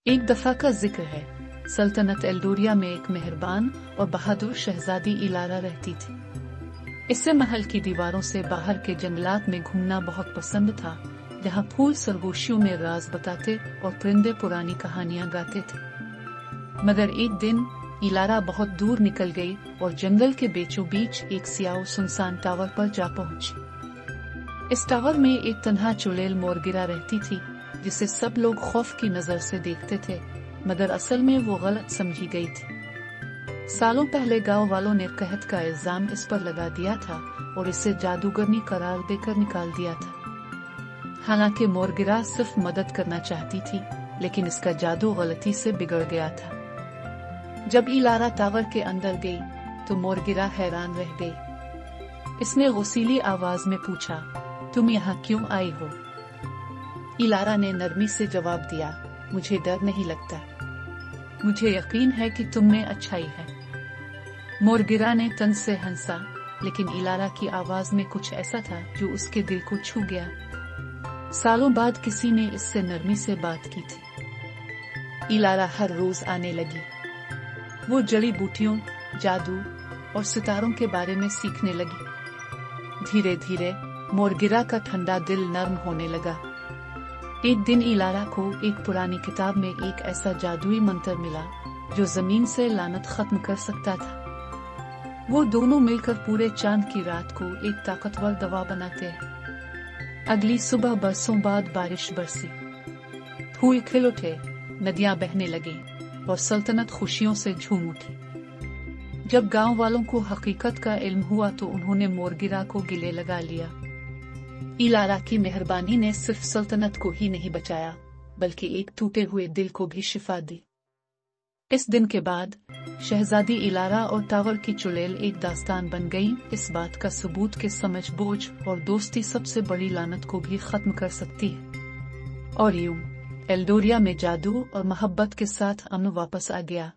ایک دفعہ کا ذکر ہے، سلطنت ایلڈوریا میں ایک مہربان اور بہادر شہزادی ایلارا رہتی تھی۔ اسے محل کی دیواروں سے باہر کے جنگلات میں گھومنا بہت پسند تھا، جہاں پھول سرگوشیوں میں راز بتاتے اور پرندے پرانی کہانیاں گاتے تھے۔ مگر ایک دن ایلارا بہت دور نکل گئی اور جنگل کے بیچوں بیچ ایک سیاہ سنسان ٹاور پر جا پہنچی۔ اس ٹاور میں ایک تنہا چڑیل مورگرا رہتی تھی، جسے سب لوگ خوف کی نظر سے دیکھتے تھے، مگر اصل میں وہ غلط سمجھی گئی تھی۔ سالوں پہلے گاؤں والوں نے قحط کا الزام اس پر لگا دیا تھا اور اسے جادوگرنی قرار دے کر نکال دیا تھا۔ حالانکہ مورگرا صرف مدد کرنا چاہتی تھی، لیکن اس کا جادو غلطی سے بگڑ گیا تھا۔ جب ایلارا ٹاور کے اندر گئی تو مورگرا حیران رہ گئی۔ اس نے غصیلی آواز میں پوچھا، تم یہاں کیوں آئی ہو؟ ایلارا نے نرمی سے جواب دیا، مجھے ڈر نہیں لگتا، مجھے یقین ہے کہ تم میں اچھائی ہے۔ مورگرا نے طنز سے ہنسا، لیکن ایلارا کی آواز میں کچھ ایسا تھا جو اس کے دل کو چھو گیا۔ سالوں بعد کسی نے اس سے نرمی سے بات کی تھی۔ ایلارا ہر روز آنے لگی۔ وہ جڑی بوٹیوں، جادو اور ستاروں کے بارے میں سیکھنے لگی۔ دھیرے دھیرے مورگرا کا ٹھنڈا دل نرم ہونے لگا۔ ایک دن ایلارا کو ایک پرانی کتاب میں ایک ایسا جادوئی منتر ملا جو زمین سے لعنت ختم کر سکتا تھا۔ وہ دونوں مل کر پورے چاند کی رات کو ایک طاقتور دوا بناتے ہیں۔ اگلی صبح برسوں بعد بارش برسی، پھول کھل اٹھے، ندیاں بہنے لگیں اور سلطنت خوشیوں سے جھوم اٹھی۔ جب گاؤں والوں کو حقیقت کا علم ہوا تو انہوں نے مورگرا کو گلے لگا لیا۔ ایلارا کی مہربانی نے صرف سلطنت کو ہی نہیں بچایا، بلکہ ایک ٹوٹے ہوئے دل کو بھی شفا دی۔ اس دن کے بعد شہزادی ایلارا اور ٹاور کی چڑیل ایک داستان بن گئی، اس بات کا ثبوت کہ سمجھ بوجھ اور دوستی سب سے بڑی لعنت کو بھی ختم کر سکتی ہے۔ اور یوں ایلڈوریا میں جادو اور محبت کے ساتھ امن واپس آ گیا۔